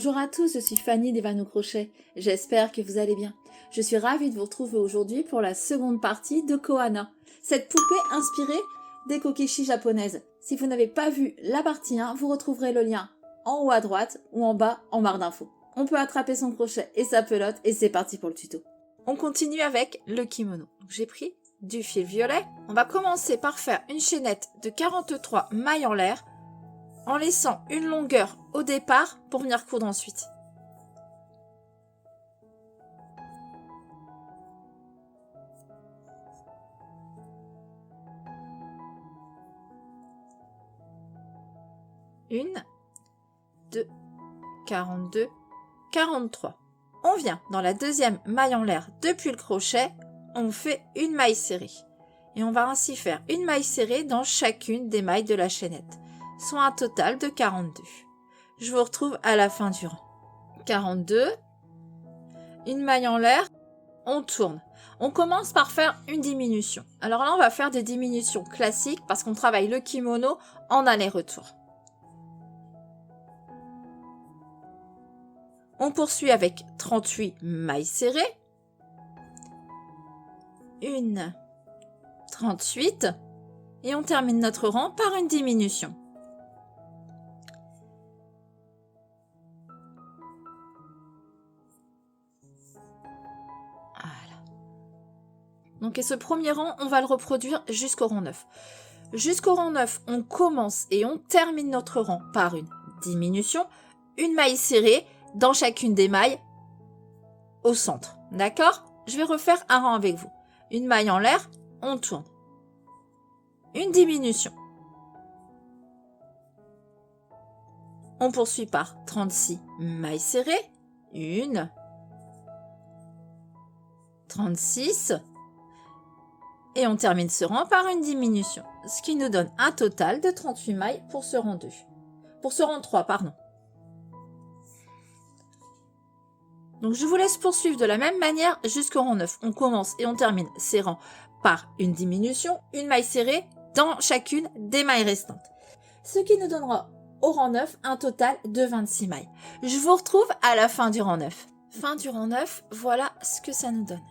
Bonjour à tous, je suis Fanny des Vannes au crochet. J'espère que vous allez bien. Je suis ravie de vous retrouver aujourd'hui pour la seconde partie de Kohana, cette poupée inspirée des kokishi japonaises. Si vous n'avez pas vu la partie 1, vous retrouverez le lien en haut à droite ou en bas en barre d'infos. On peut attraper son crochet et sa pelote et c'est parti pour le tuto. On continue avec le kimono. J'ai pris du fil violet. On va commencer par faire une chaînette de 43 mailles en l'air en laissant une longueur au départ pour venir coudre ensuite. Une, 2, 42, 43. On vient dans la deuxième maille en l'air depuis le crochet, on fait une maille serrée. Et on va ainsi faire une maille serrée dans chacune des mailles de la chaînette, soit un total de 42. Je vous retrouve à la fin du rang. 42, une maille en l'air, on tourne. On commence par faire une diminution. Alors là, on va faire des diminutions classiques parce qu'on travaille le kimono en aller-retour. On poursuit avec 38 mailles serrées. 1, 38. Et on termine notre rang par une diminution. Voilà. Donc, et ce premier rang, on va le reproduire jusqu'au rang 9. Jusqu'au rang 9, on commence et on termine notre rang par une diminution, une maille serrée dans chacune des mailles au centre. D'accord? Je vais refaire un rang avec vous. Une maille en l'air, on tourne. Une diminution. On poursuit par 36 mailles serrées. 1, 36. Et on termine ce rang par une diminution. Ce qui nous donne un total de 38 mailles pour ce rang 2. Pour ce rang 3, pardon. Donc, je vous laisse poursuivre de la même manière jusqu'au rang 9. On commence et on termine ces rangs par une diminution, une maille serrée dans chacune des mailles restantes. Ce qui nous donnera au rang 9 un total de 26 mailles. Je vous retrouve à la fin du rang 9. Fin du rang 9, voilà ce que ça nous donne.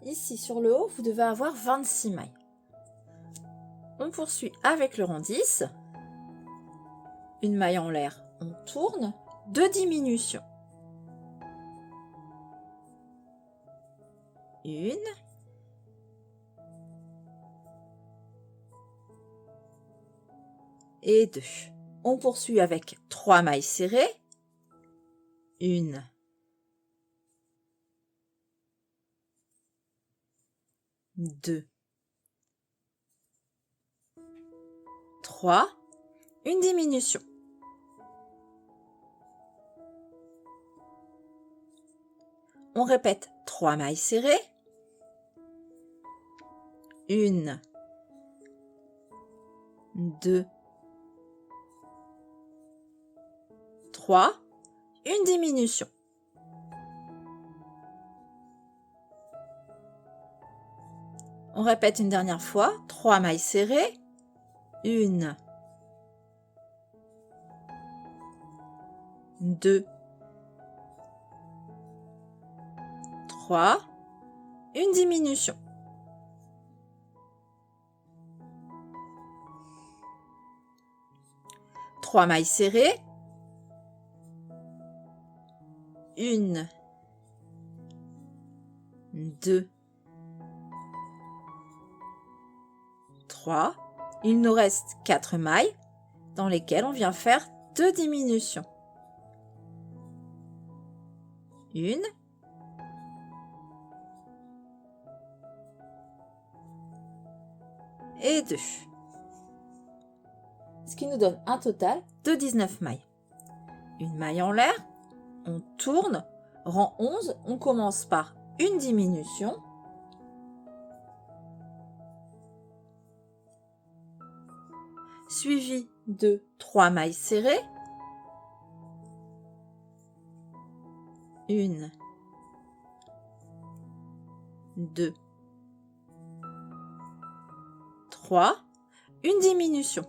Ici, sur le haut, vous devez avoir 26 mailles. On poursuit avec le rang 10. Une maille en l'air, on tourne. 2 diminutions. 1. Et 2. On poursuit avec 3 mailles serrées. 1. 2. 3. Une diminution. On répète 3 mailles serrées. 1, 2, 3, une diminution. On répète une dernière fois, 3 mailles serrées. 1, 2, 3, une diminution. Trois mailles serrées. 1, 2, 3. Il nous reste 4 mailles dans lesquelles on vient faire 2 diminutions. 1 et 2. Ce qui nous donne un total de 19 mailles. Une maille en l'air, on tourne, rang 11, on commence par une diminution. Suivi de 3 mailles serrées. 1, 2, 3, une diminution.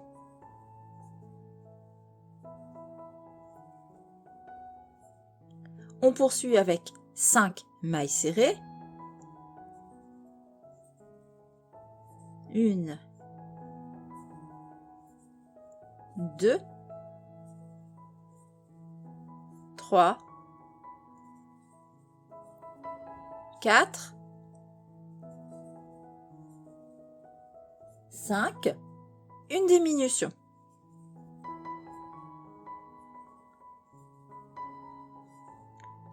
On poursuit avec 5 mailles serrées. 1, 2, 3, 4, 5, une diminution.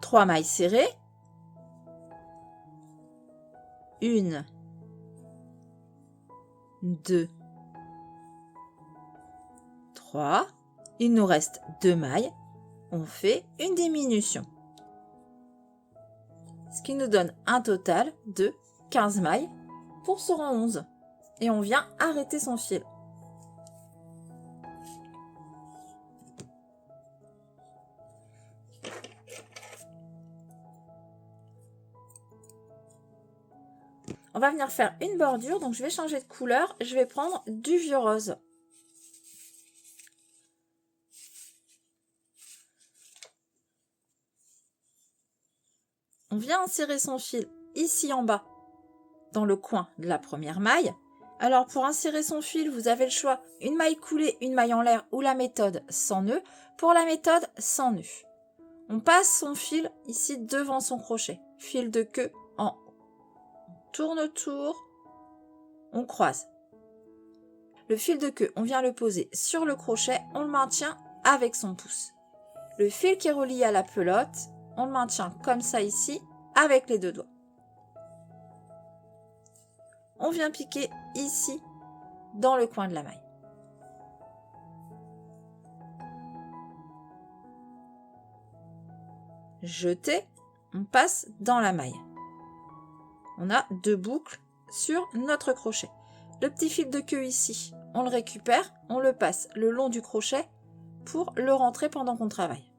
3 mailles serrées. 1, 2, 3. Il nous reste 2 mailles. On fait une diminution. Ce qui nous donne un total de 15 mailles pour ce rang 11. Et on vient arrêter son fil. On va venir faire une bordure, donc je vais changer de couleur. Je vais prendre du vieux rose. On vient insérer son fil ici en bas, dans le coin de la première maille. Alors pour insérer son fil, vous avez le choix, une maille coulée, une maille en l'air ou la méthode sans nœud. Pour la méthode sans nœud, on passe son fil ici devant son crochet, fil de queue en haut. On tourne autour, on croise. Le fil de queue, on vient le poser sur le crochet, on le maintient avec son pouce. Le fil qui est relié à la pelote, on le maintient comme ça ici, avec les 2 doigts. On vient piquer ici, dans le coin de la maille. Jeter, on passe dans la maille. On a 2 boucles sur notre crochet. Le petit fil de queue ici, on le récupère, on le passe le long du crochet pour le rentrer pendant qu'on travaille.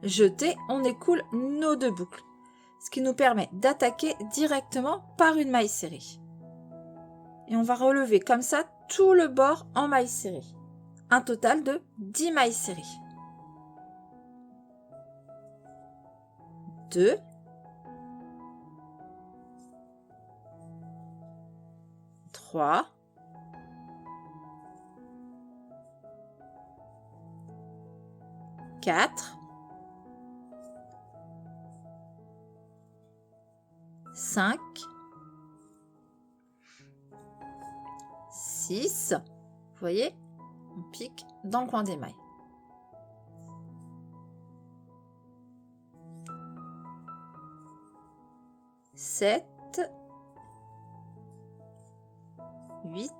Jeter, on écoule nos 2 boucles, ce qui nous permet d'attaquer directement par une maille serrée. Et on va relever comme ça tout le bord en maille serrée. Un total de 10 mailles serrées. 2, 3, 4, 5, 6, vous voyez, on pique dans le coin des mailles. 7, 8,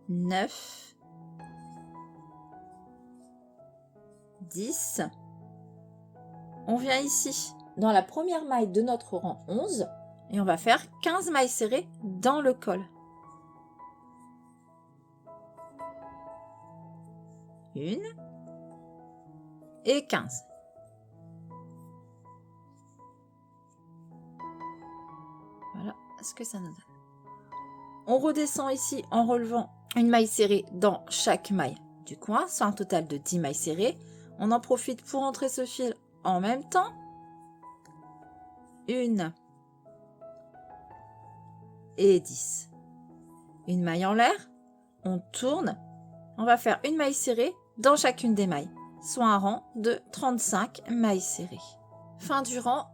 9, 10. On vient ici, dans la première maille de notre rang 11, et on va faire 15 mailles serrées dans le col. 1 et 15. Voilà ce que ça nous donne. On redescend ici en relevant une maille serrée dans chaque maille du coin, soit un total de 10 mailles serrées. On en profite pour entrer ce fil en même temps. 1 et 10. Une maille en l'air, on tourne, on va faire une maille serrée dans chacune des mailles, soit un rang de 35 mailles serrées. Fin du rang,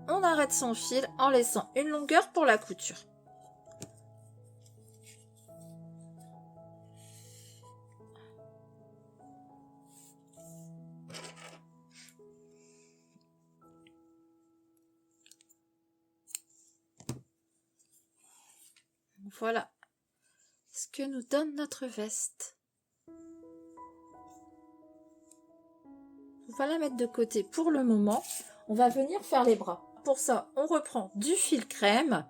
on arrête son fil en laissant une longueur pour la couture. Voilà ce que nous donne notre veste. On va la mettre de côté pour le moment. On va venir faire les bras. Pour ça, on reprend du fil crème,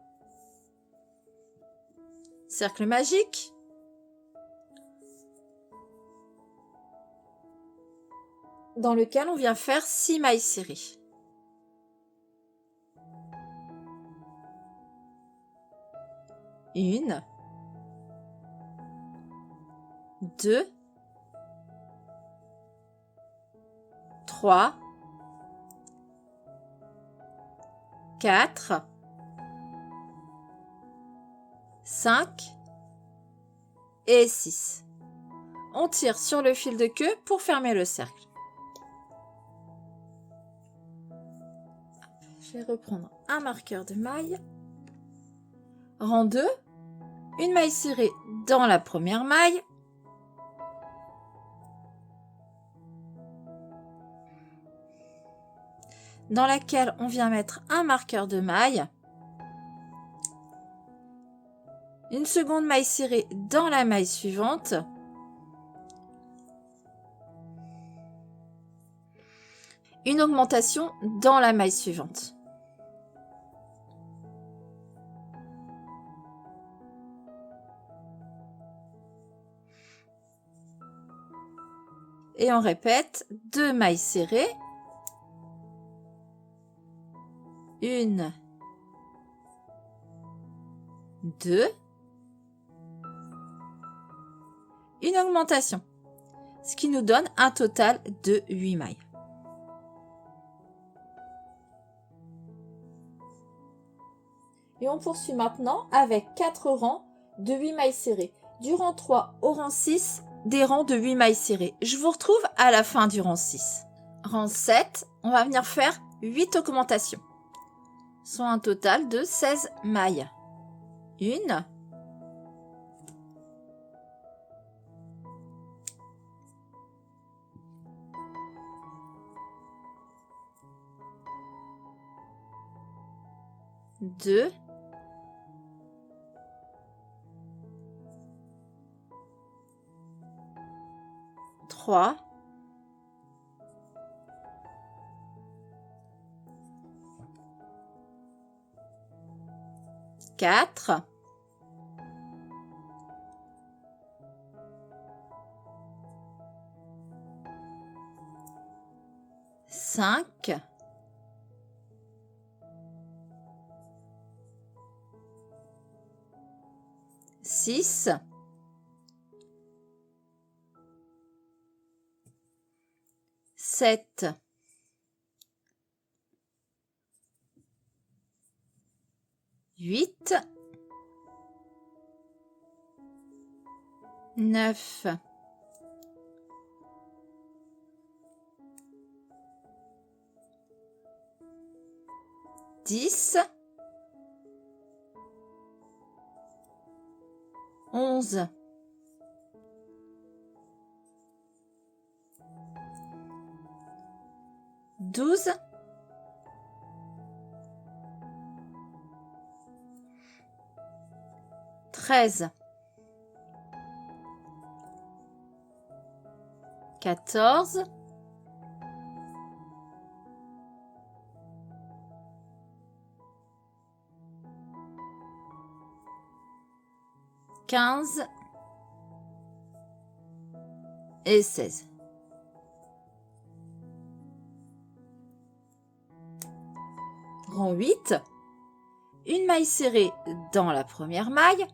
cercle magique, dans lequel on vient faire 6 mailles serrées. Une, 2, 3, 4, 5 et 6. On tire sur le fil de queue pour fermer le cercle. Je vais reprendre un marqueur de maille. Rang 2, une maille serrée dans la première maille. Dans laquelle on vient mettre un marqueur de maille. Une seconde maille serrée dans la maille suivante. Une augmentation dans la maille suivante. Et on répète 2 mailles serrées. 1, 2. Une augmentation, ce qui nous donne un total de 8 mailles. Et on poursuit maintenant avec 4 rangs de 8 mailles serrées. Du rang 3 au rang 6, des rangs de 8 mailles serrées. Je vous retrouve à la fin du rang 6. Rang 7, on va venir faire 8 augmentations, soit un total de 16 mailles. 1, 2, 3, 4, 5, 6, 7, 8, 9, 10, 11, 12, 13, 14, 15 et 16. Rang 8, une maille serrée dans la première maille,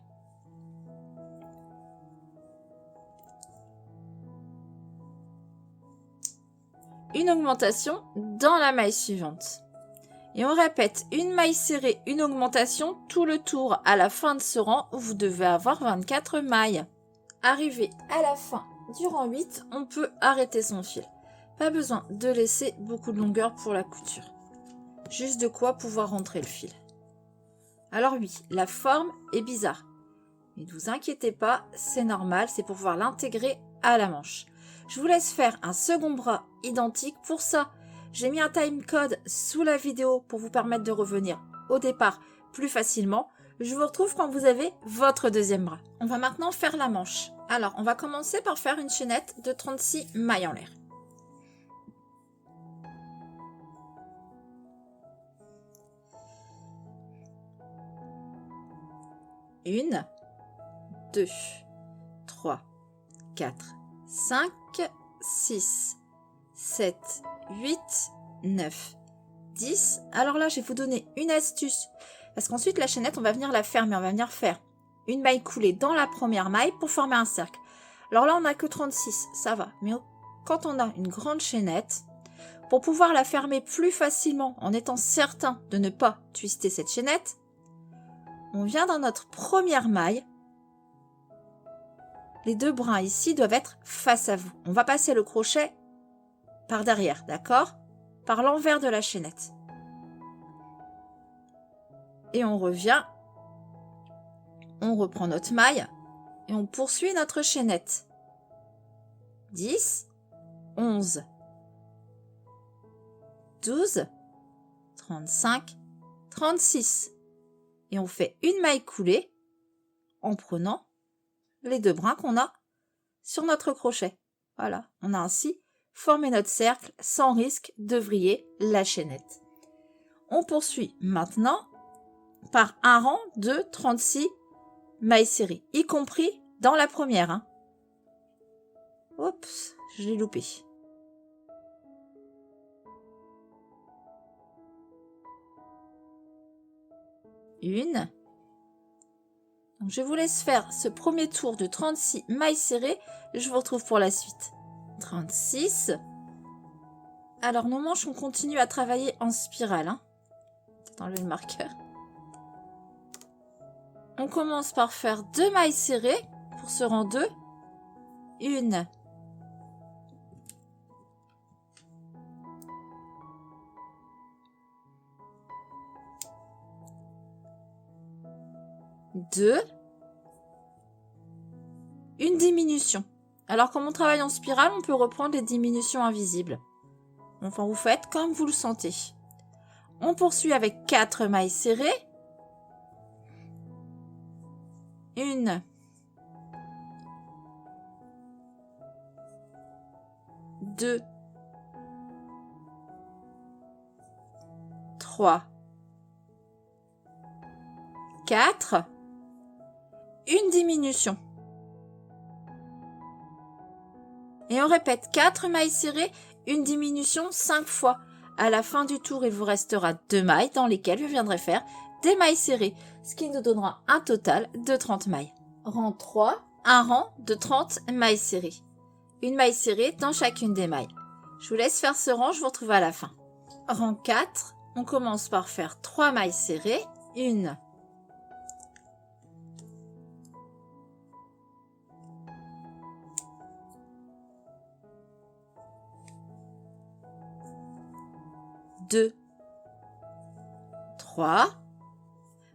une augmentation dans la maille suivante. Et on répète une maille serrée, une augmentation tout le tour. À la fin de ce rang, vous devez avoir 24 mailles. Arrivé à la fin du rang 8, on peut arrêter son fil. Pas besoin de laisser beaucoup de longueur pour la couture. Juste de quoi pouvoir rentrer le fil. Alors oui, la forme est bizarre. Mais ne vous inquiétez pas, c'est normal, c'est pour pouvoir l'intégrer à la manche. Je vous laisse faire un second bras identique. Pour ça, j'ai mis un timecode sous la vidéo pour vous permettre de revenir au départ plus facilement. Je vous retrouve quand vous avez votre deuxième bras. On va maintenant faire la manche. Alors, on va commencer par faire une chaînette de 36 mailles en l'air. Une, 2, 3, 4, 5, 6, 7, 8, 9, 10. Alors là, je vais vous donner une astuce. Parce qu'ensuite, la chaînette, on va venir la fermer. On va venir faire une maille coulée dans la première maille pour former un cercle. Alors là, on n'a que 36, ça va. Mais quand on a une grande chaînette, Pour pouvoir la fermer plus facilement, en étant certain de ne pas twister cette chaînette, on vient dans notre première maille. Les deux brins ici doivent être face à vous. On va passer le crochet par derrière, d'accord? Par l'envers de la chaînette. Et on revient, on reprend notre maille et on poursuit notre chaînette. 10, 11, 12, 35, 36. Et on fait une maille coulée en prenant les deux brins qu'on a sur notre crochet. Voilà, on a ainsi formé notre cercle sans risque de vriller la chaînette. On poursuit maintenant par un rang de 36 mailles serrées, y compris dans la première. Hein. Oups, je l'ai loupé. Une. Donc, je vous laisse faire ce premier tour de 36 mailles serrées. Je vous retrouve pour la suite. 36. Alors, nos manches, on continue à travailler en spirale. Hein. Enlever le marqueur. On commence par faire 2 mailles serrées pour ce rang 2. Une. Deux. Une diminution. Alors, comme on travaille en spirale, on peut reprendre les diminutions invisibles. Enfin, vous faites comme vous le sentez. On poursuit avec 4 mailles serrées. Une. Deux. 3. 4. Une diminution. Et on répète 4 mailles serrées, une diminution 5 fois. À la fin du tour, il vous restera 2 mailles dans lesquelles je viendrai faire des mailles serrées, ce qui nous donnera un total de 30 mailles. Rang 3, un rang de 30 mailles serrées. Une maille serrée dans chacune des mailles. Je vous laisse faire ce rang, je vous retrouve à la fin. Rang 4, on commence par faire 3 mailles serrées, une. Deux, 3,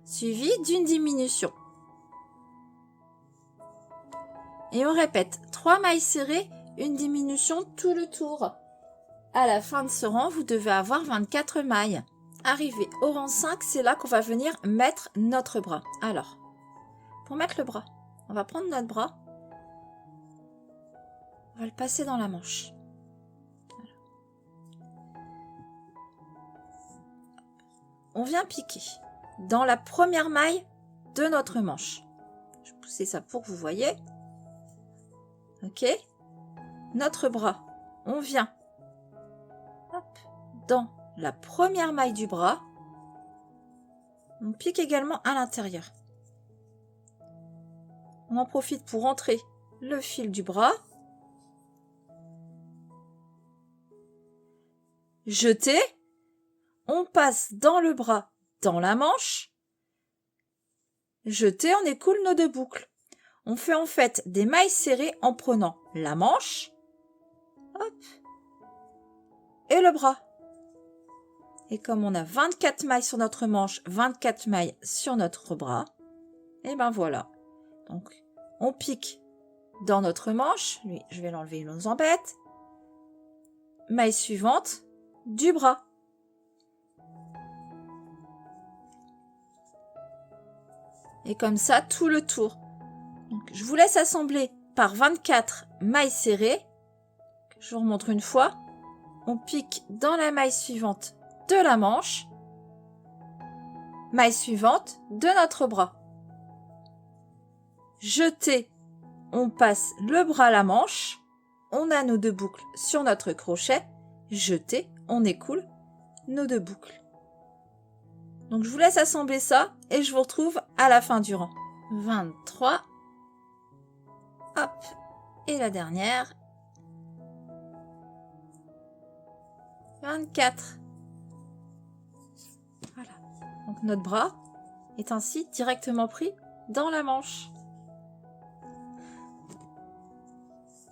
suivi d'une diminution. Et on répète 3 mailles serrées, une diminution tout le tour. À la fin de ce rang, vous devez avoir 24 mailles. Arrivé au rang 5, c'est là qu'on va venir mettre notre bras. Alors, pour mettre le bras, on va prendre notre bras, on va le passer dans la manche. On vient piquer dans la première maille de notre manche. Je vais pousser ça pour que vous voyez. Ok. Notre bras, on vient dans la première maille du bras. On pique également à l'intérieur. On en profite pour entrer le fil du bras. Jeter. On passe dans le bras, dans la manche. Jeter, on écoule nos 2 boucles. On fait en fait des mailles serrées en prenant la manche, hop, et le bras. Et comme on a 24 mailles sur notre manche, 24 mailles sur notre bras, et ben voilà. Donc, on pique dans notre manche. Lui, je vais l'enlever, il nous embête. Maille suivante du bras. Et comme ça, tout le tour. Donc, je vous laisse assembler par 24 mailles serrées. Je vous remontre une fois. On pique dans la maille suivante de la manche. Maille suivante de notre bras. Jeter, on passe le bras à la manche. On a nos 2 boucles sur notre crochet. Jeter, on écoule nos 2 boucles. Donc, je vous laisse assembler ça et je vous retrouve à la fin du rang. 23. Hop. Et la dernière. 24. Voilà. Donc notre bras est ainsi directement pris dans la manche.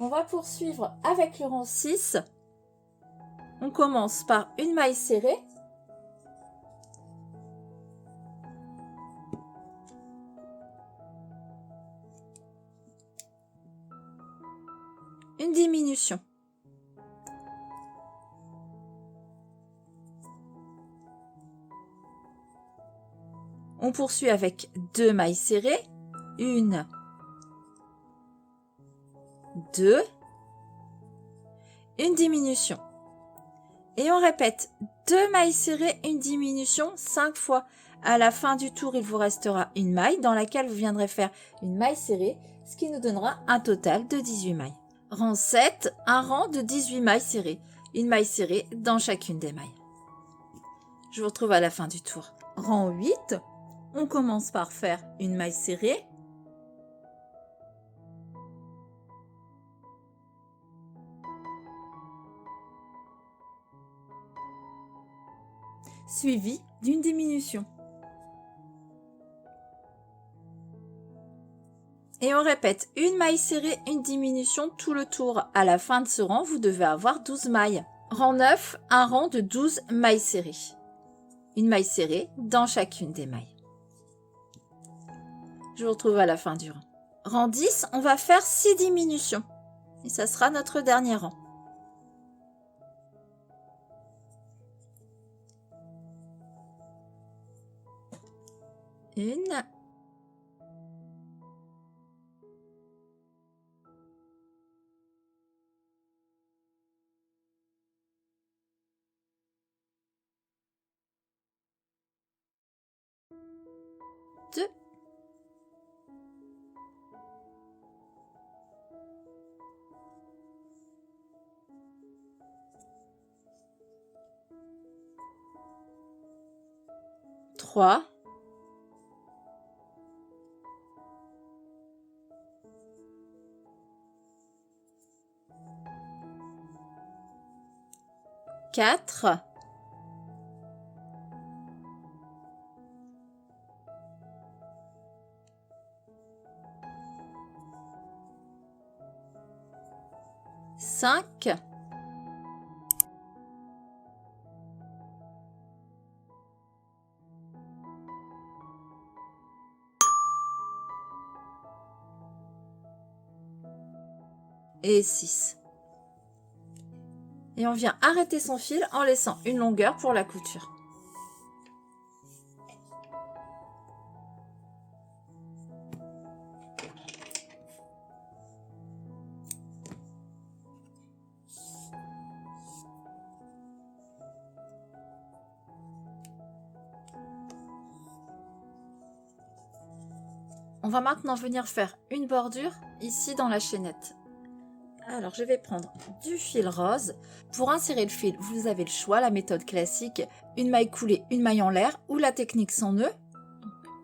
On va poursuivre avec le rang 6. On commence par une maille serrée. Une diminution. On poursuit avec 2 mailles serrées. 1, 2, une diminution. Et on répète 2 mailles serrées, une diminution 5 fois. À la fin du tour, il vous restera une maille dans laquelle vous viendrez faire une maille serrée, ce qui nous donnera un total de 18 mailles. Rang 7, un rang de 18 mailles serrées. Une maille serrée dans chacune des mailles. Je vous retrouve à la fin du tour. Rang 8, on commence par faire une maille serrée. Suivi d'une diminution. Et on répète une maille serrée, une diminution tout le tour. À la fin de ce rang, vous devez avoir 12 mailles. Rang 9, un rang de 12 mailles serrées. Une maille serrée dans chacune des mailles. Je vous retrouve à la fin du rang. Rang 10, on va faire 6 diminutions. Et ça sera notre dernier rang. Une. Deux. Trois. 4, 5, 6. Et on vient arrêter son fil en laissant une longueur pour la couture. On va maintenant venir faire une bordure ici dans la chaînette. Alors, je vais prendre du fil rose. Pour insérer le fil, vous avez le choix, la méthode classique, une maille coulée, une maille en l'air ou la technique sans nœud.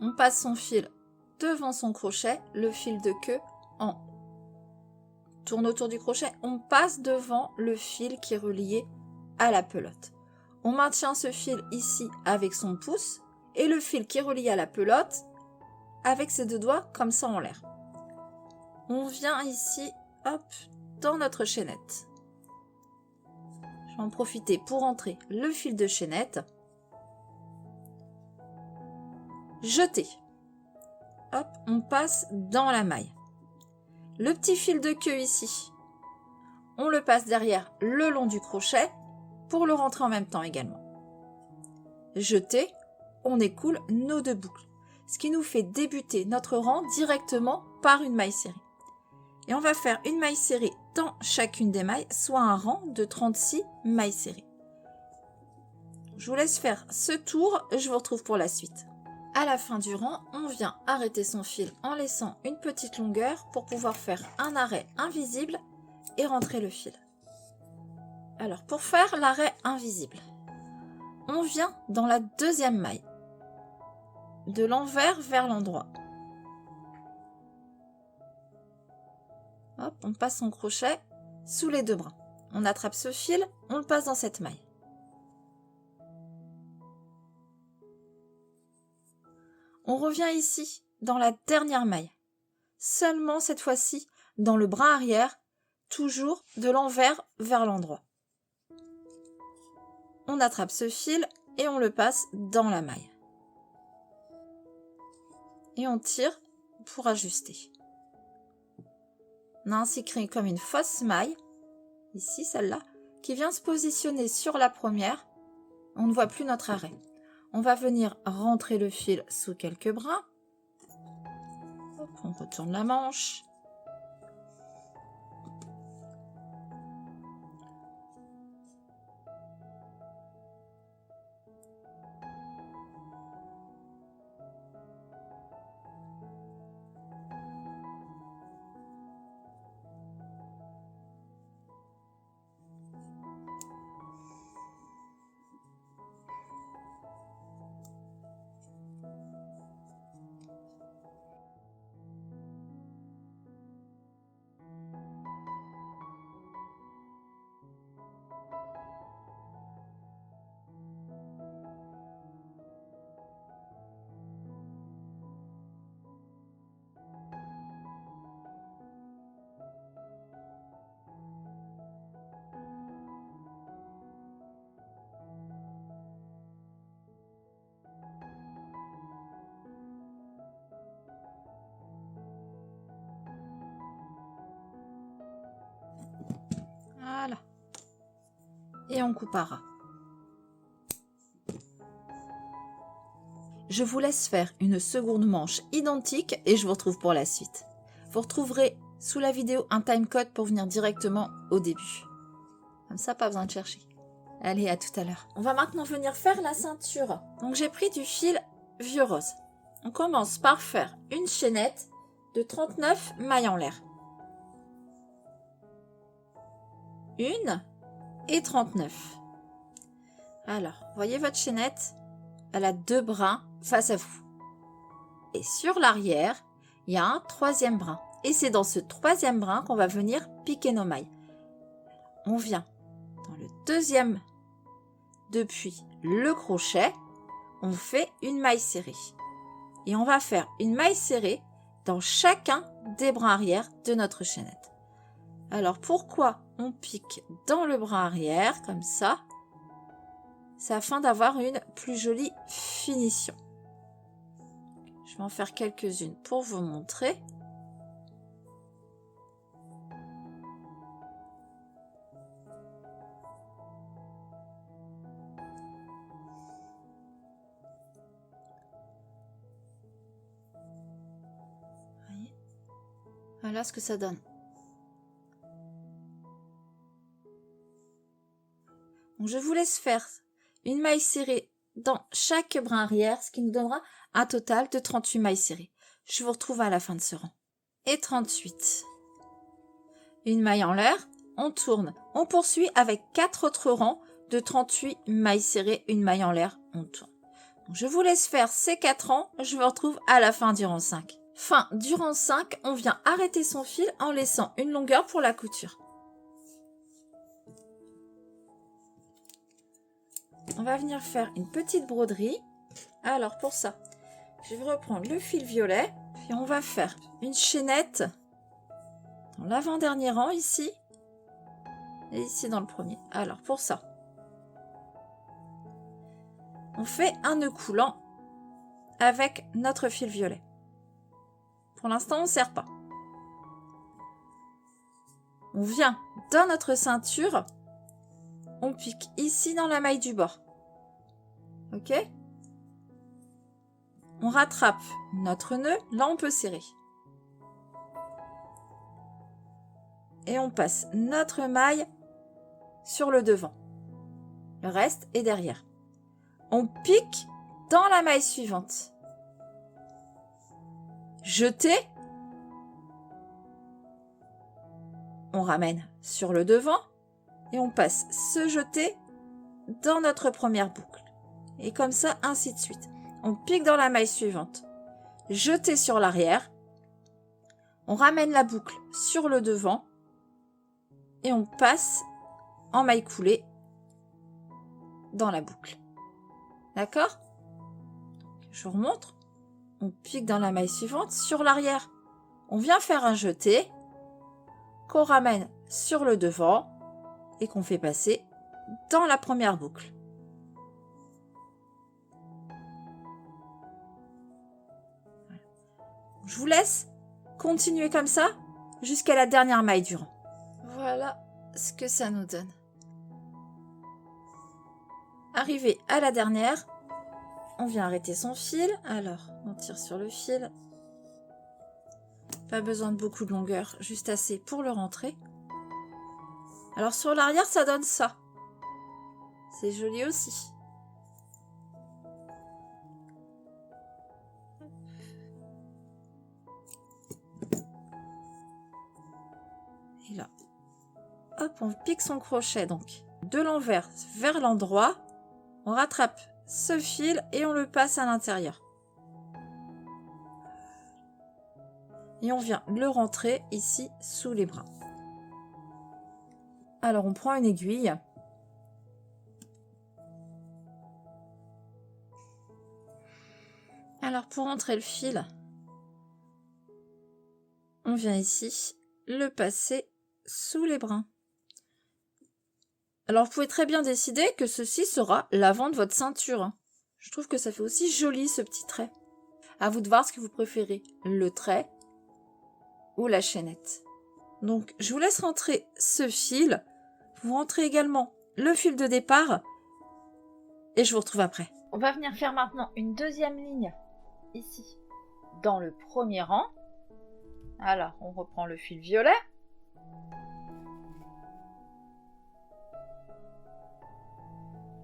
On passe son fil devant son crochet, le fil de queue en tourne autour du crochet, on passe devant le fil qui est relié à la pelote. On maintient ce fil ici avec son pouce et le fil qui est relié à la pelote avec ses 2 doigts comme ça en l'air. On vient ici, hop, dans notre chaînette. Je vais en profiter pour entrer le fil de chaînette. Jeter. Hop, on passe dans la maille. Le petit fil de queue ici, on le passe derrière le long du crochet pour le rentrer en même temps également. Jeter, on écoule nos 2 boucles, ce qui nous fait débuter notre rang directement par une maille serrée. Et on va faire une maille serrée dans chacune des mailles, soit un rang de 36 mailles serrées. Je vous laisse faire ce tour, je vous retrouve pour la suite. À la fin du rang, on vient arrêter son fil en laissant une petite longueur pour pouvoir faire un arrêt invisible et rentrer le fil. Alors, pour faire l'arrêt invisible, on vient dans la 2e maille, de l'envers vers l'endroit. Hop, on passe son crochet sous les 2 bras. On attrape ce fil, on le passe dans cette maille. On revient ici, dans la dernière maille. Seulement cette fois-ci, dans le bras arrière, toujours de l'envers vers l'endroit. On attrape ce fil et on le passe dans la maille. Et on tire pour ajuster. On a ainsi créé comme une fausse maille, ici celle-là, qui vient se positionner sur la première. On ne voit plus notre arrêt. On va venir rentrer le fil sous quelques brins. Hop, on retourne la manche. Voilà. Et on coupera. Je vous laisse faire une seconde manche identique et je vous retrouve pour la suite. Vous retrouverez sous la vidéo un timecode pour venir directement au début. Comme ça, pas besoin de chercher. Allez, à tout à l'heure. On va maintenant venir faire la ceinture. Donc j'ai pris du fil vieux rose. On commence par faire une chaînette de 39 mailles en l'air. 1 et 39. Alors, voyez votre chaînette, elle a 2 brins face à vous. Et sur l'arrière, il y a un 3e brin. Et c'est dans ce 3e brin qu'on va venir piquer nos mailles. On vient dans le 2e depuis le crochet, on fait une maille serrée. Et on va faire une maille serrée dans chacun des brins arrière de notre chaînette. Alors pourquoi on pique dans le brin arrière comme ça? C'est afin d'avoir une plus jolie finition. Je vais en faire quelques-unes pour vous montrer. Voyez, voilà ce que ça donne. Donc je vous laisse faire une maille serrée dans chaque brin arrière, ce qui nous donnera un total de 38 mailles serrées. Je vous retrouve à la fin de ce rang. Et 38. Une maille en l'air, on tourne. On poursuit avec 4 autres rangs de 38 mailles serrées, une maille en l'air, on tourne. Donc je vous laisse faire ces 4 rangs, je vous retrouve à la fin du rang 5. Fin du rang 5, on vient arrêter son fil en laissant une longueur pour la couture. On va venir faire une petite broderie. Alors pour ça, je vais reprendre le fil violet, puis on va faire une chaînette dans l'avant-dernier rang ici, et ici dans le premier. Alors pour ça, on fait un nœud coulant avec notre fil violet. Pour l'instant, on ne serre pas. On vient dans notre ceinture, on pique ici dans la maille du bord. Ok? On rattrape notre nœud, là on peut serrer. Et on passe notre maille sur le devant. Le reste est derrière. On pique dans la maille suivante. Jeter. On ramène sur le devant et on passe ce jeté dans notre première boucle. Et comme ça, ainsi de suite. On pique dans la maille suivante. Jeter sur l'arrière. On ramène la boucle sur le devant. Et on passe en maille coulée dans la boucle. D'accord? Je vous remontre. On pique dans la maille suivante. Sur l'arrière, on vient faire un jeté qu'on ramène sur le devant et qu'on fait passer dans la première boucle. Voilà. Je vous laisse continuer comme ça jusqu'à la dernière maille du rang. Voilà ce que ça nous donne. Arrivé à la dernière, on vient arrêter son fil. Alors, on tire sur le fil. Pas besoin de beaucoup de longueur, juste assez pour le rentrer. Alors sur l'arrière, ça donne ça. C'est joli aussi. Et là, hop, on pique son crochet donc de l'envers vers l'endroit. On rattrape ce fil et on le passe à l'intérieur. Et on vient le rentrer ici sous les bras. Alors on prend une aiguille. Alors pour rentrer le fil, on vient ici le passer sous les brins. Alors vous pouvez très bien décider que ceci sera l'avant de votre ceinture. Je trouve que ça fait aussi joli ce petit trait. À vous de voir ce que vous préférez, le trait ou la chaînette. Donc je vous laisse rentrer ce fil. Vous rentrez également le fil de départ et je vous retrouve après. On va venir faire maintenant une deuxième ligne ici dans le premier rang. Alors on reprend le fil violet.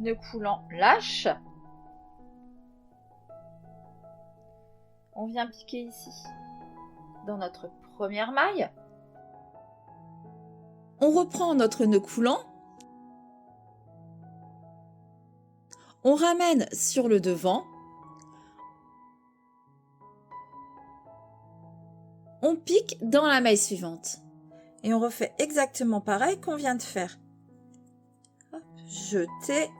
Nœud coulant lâche. On vient piquer ici dans notre première maille. On reprend notre nœud coulant. On ramène sur le devant. On pique dans la maille suivante. Et on refait exactement pareil qu'on vient de faire. Hop, jeter.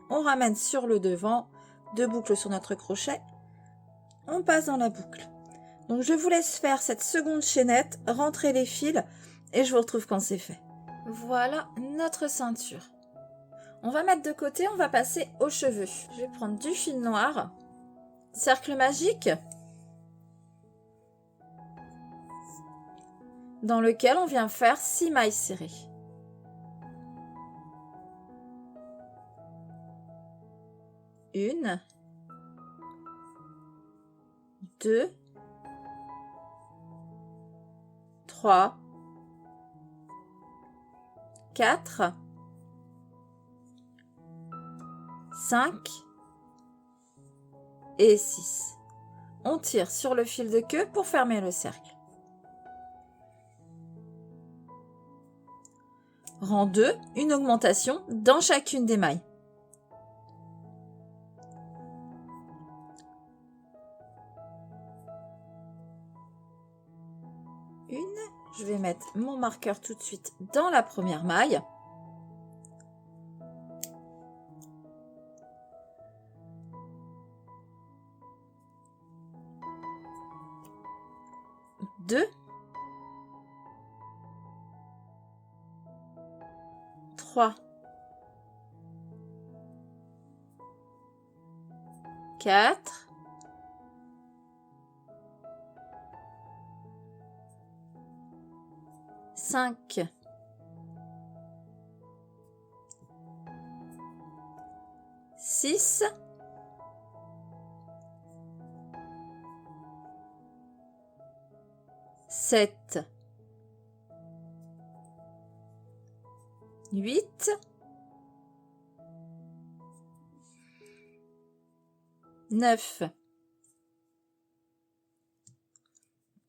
On ramène sur le devant. 2 boucles sur notre crochet. On passe dans la boucle. Donc je vous laisse faire cette seconde chaînette, rentrer les fils et je vous retrouve quand c'est fait. Voilà notre ceinture. On va mettre de côté, on va passer aux cheveux. Je vais prendre du fil noir, cercle magique, dans lequel on vient faire 6 mailles serrées. Une, 2, 3, 4, 5 et 6. On tire sur le fil de queue pour fermer le cercle. Rang 2, une augmentation dans chacune des mailles. Je vais mettre mon marqueur tout de suite dans la première maille. Deux. 3. 4. 5, 6, 7, 8, 9,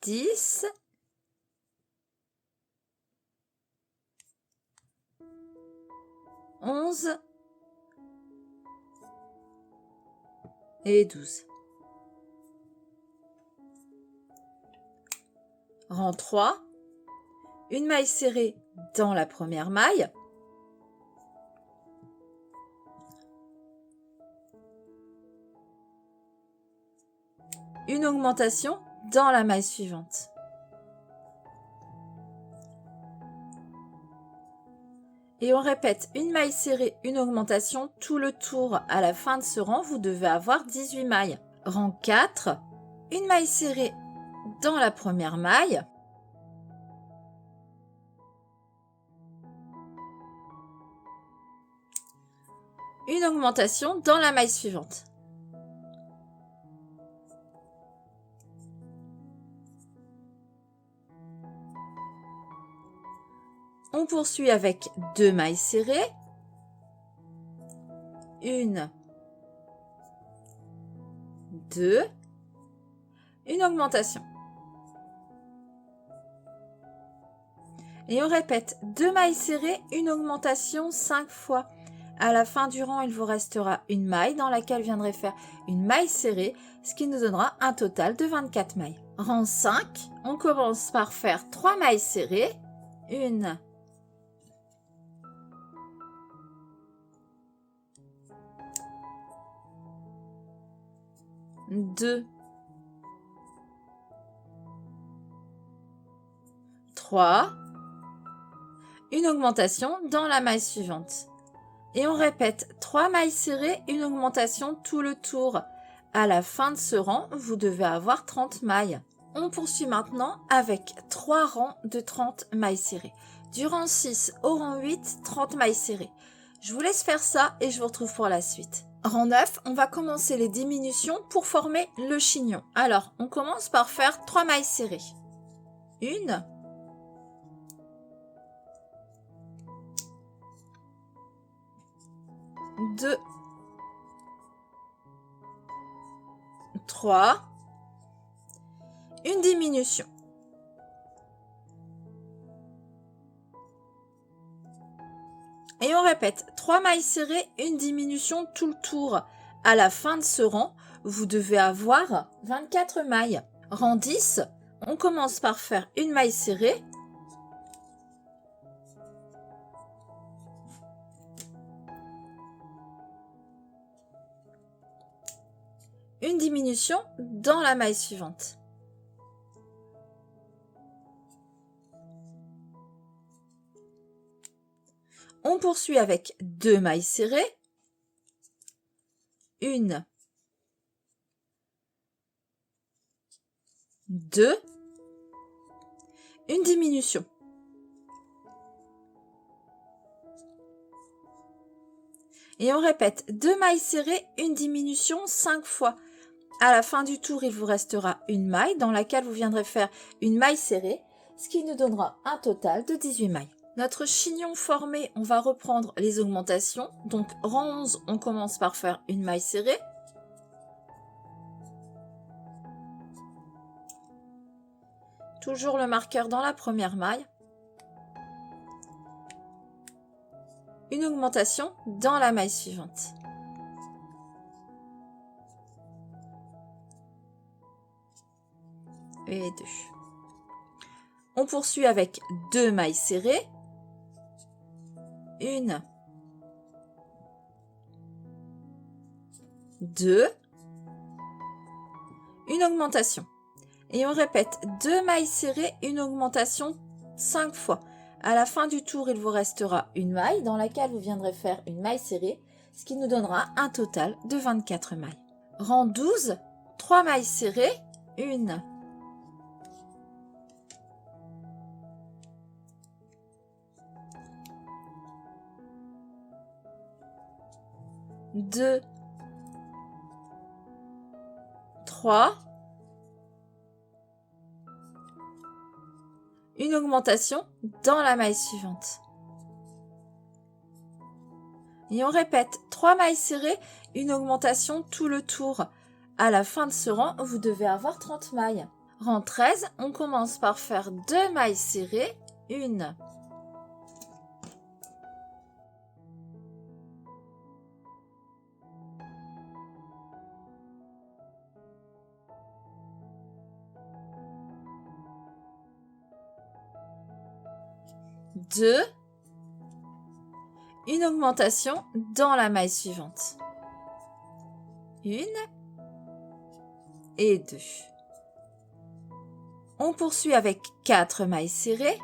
10, 11 et 12. Rang 3, une maille serrée dans la première maille. une augmentation dans la maille suivante. Et on répète une maille serrée, une augmentation tout le tour. À la fin de ce rang, vous devez avoir 18 mailles. Rang 4, une maille serrée dans la première maille. Une augmentation dans la maille suivante. On poursuit avec 2 mailles serrées, une, 2, une augmentation. Et on répète 2 mailles serrées, une augmentation 5 fois. À la fin du rang, il vous restera une maille dans laquelle viendrait faire une maille serrée, ce qui nous donnera un total de 24 mailles. Rang 5, on commence par faire 3 mailles serrées, une, 2, 3, une augmentation dans la maille suivante. Et on répète 3 mailles serrées, une augmentation tout le tour. À la fin de ce rang, vous devez avoir 30 mailles. On poursuit maintenant avec 3 rangs de 30 mailles serrées. Du rang 6 au rang 8, 30 mailles serrées. Je vous laisse faire ça et je vous retrouve pour la suite. Rang 9, on va commencer les diminutions pour former le chignon. Alors, on commence par faire 3 mailles serrées. Une, 2, 3, une diminution. Et on répète 3 mailles serrées, une diminution tout le tour. À la fin de ce rang, vous devez avoir 24 mailles. Rang 10, on commence par faire une maille serrée. Une diminution dans la maille suivante. On poursuit avec 2 mailles serrées. Une, 2, une diminution. Et on répète 2 mailles serrées, une diminution 5 fois. À la fin du tour, il vous restera une maille dans laquelle vous viendrez faire une maille serrée, ce qui nous donnera un total de 18 mailles. Notre chignon formé, on va reprendre les augmentations. Donc, rang 11, on commence par faire une maille serrée. Toujours le marqueur dans la première maille. Une augmentation dans la maille suivante. Et 2. On poursuit avec 2 mailles serrées. Une, 2, une augmentation. Et on répète 2 mailles serrées, une augmentation 5 fois. À la fin du tour, il vous restera une maille dans laquelle vous viendrez faire une maille serrée, ce qui nous donnera un total de 24 mailles. Rang 12, 3 mailles serrées, une, 2, 3, une augmentation dans la maille suivante. Et on répète 3 mailles serrées, une augmentation tout le tour. À la fin de ce rang, vous devez avoir 30 mailles. Rang 13, on commence par faire 2 mailles serrées, une, 2, une augmentation dans la maille suivante. Une et 2. On poursuit avec 4 mailles serrées.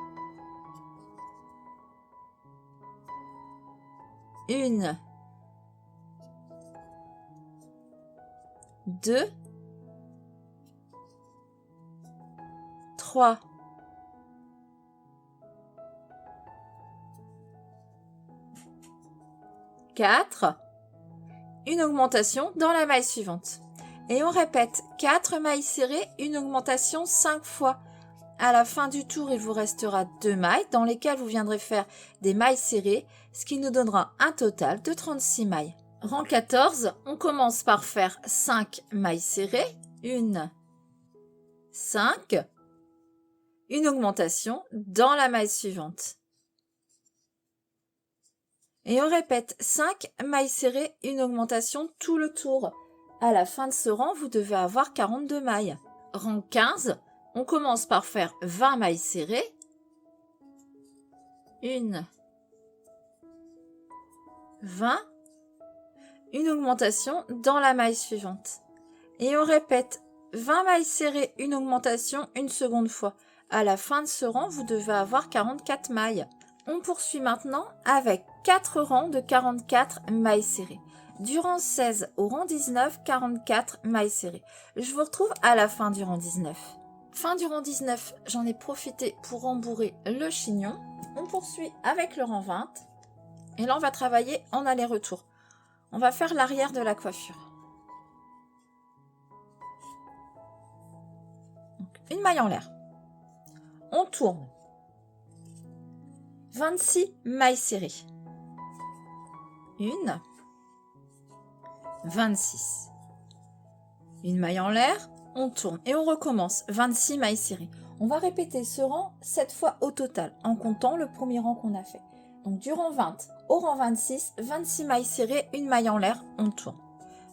1, 2, 3, 4, une augmentation dans la maille suivante. Et on répète 4 mailles serrées, une augmentation 5 fois. À la fin du tour, il vous restera 2 mailles dans lesquelles vous viendrez faire des mailles serrées, ce qui nous donnera un total de 36 mailles. Rang 14, on commence par faire 5 mailles serrées, 1, 5, une augmentation dans la maille suivante. Et on répète 5 mailles serrées, une augmentation tout le tour. À la fin de ce rang, vous devez avoir 42 mailles. Rang 15, on commence par faire 20 mailles serrées. 1, 20, une augmentation dans la maille suivante. Et on répète 20 mailles serrées, une augmentation une seconde fois. À la fin de ce rang, vous devez avoir 44 mailles. On poursuit maintenant avec 4 rangs de 44 mailles serrées. Du rang 16 au rang 19, 44 mailles serrées. Je vous retrouve à la fin du rang 19. Fin du rang 19, j'en ai profité pour rembourrer le chignon. On poursuit avec le rang 20. Et là, on va travailler en aller-retour. On va faire l'arrière de la coiffure. Donc, une maille en l'air. On tourne. 26 mailles serrées. 1, 26. Une maille en l'air, on tourne et on recommence. 26 mailles serrées. On va répéter ce rang 7 fois au total, en comptant le premier rang qu'on a fait. Donc du rang 20 au rang 26, 26 mailles serrées, une maille en l'air, on tourne.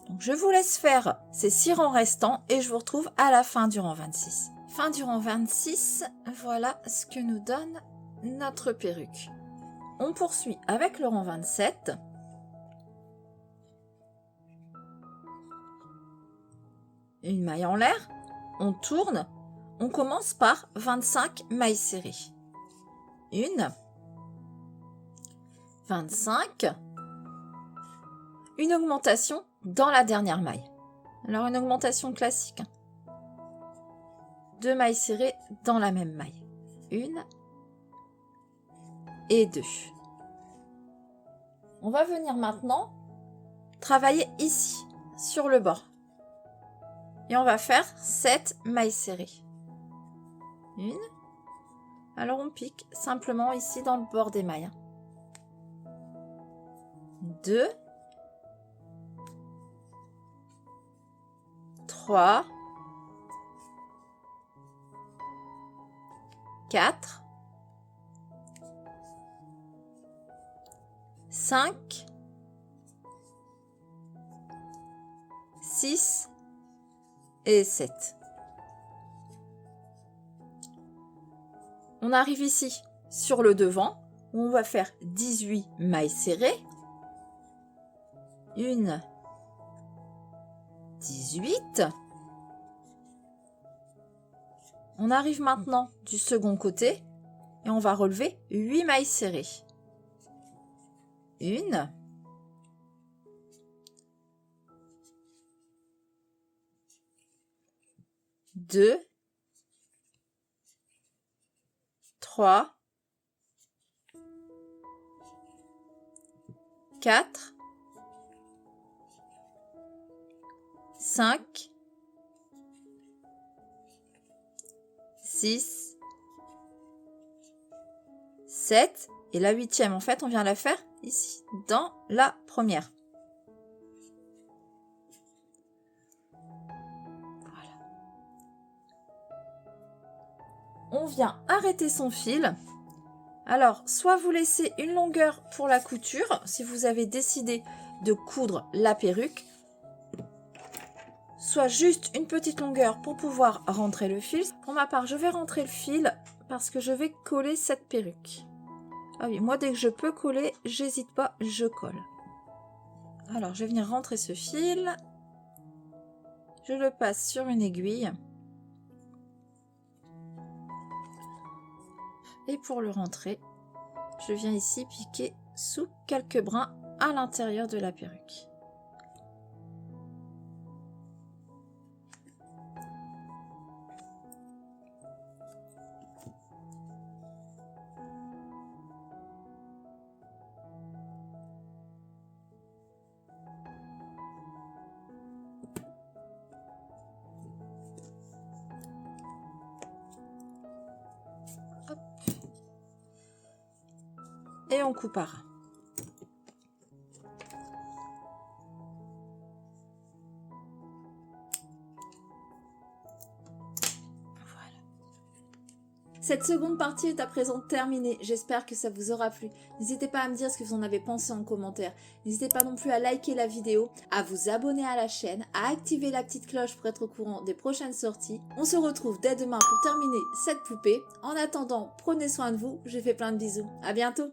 Donc je vous laisse faire ces 6 rangs restants et je vous retrouve à la fin du rang 26. Fin du rang 26, voilà ce que nous donne notre perruque. On poursuit avec le rang 27. Une maille en l'air, on tourne, on commence par 25 mailles serrées. 1, 25, une augmentation dans la dernière maille. Alors une augmentation classique. 2 mailles serrées dans la même maille. 1 et 2. On va venir maintenant travailler ici, sur le bord. Et on va faire 7 mailles serrées. 1. Alors on pique simplement ici dans le bord des mailles. 2. 3. 4. 5. 6. Et 7. On arrive ici sur le devant où on va faire 18 mailles serrées. 1, 18. On arrive maintenant du second côté et on va relever 8 mailles serrées. 1, 2, 3, 4, 5, 6, 7 et la 8e, en fait, on vient la faire ici, dans la première. Voilà. On vient arrêter son fil. Alors, soit vous laissez une longueur pour la couture, si vous avez décidé de coudre la perruque, soit juste une petite longueur pour pouvoir rentrer le fil. Pour ma part, je vais rentrer le fil parce que je vais coller cette perruque. Ah oui, moi, dès que je peux coller, j'hésite pas, je colle. Alors, je vais venir rentrer ce fil. Je le passe sur une aiguille. Et pour le rentrer, je viens ici piquer sous quelques brins à l'intérieur de la perruque. Hop. Et on coupe à ras. Cette seconde partie est à présent terminée. J'espère que ça vous aura plu. N'hésitez pas à me dire ce que vous en avez pensé en commentaire. N'hésitez pas non plus à liker la vidéo, à vous abonner à la chaîne, à activer la petite cloche pour être au courant des prochaines sorties. On se retrouve dès demain pour terminer cette poupée. En attendant, prenez soin de vous. Je vous fais plein de bisous. À bientôt.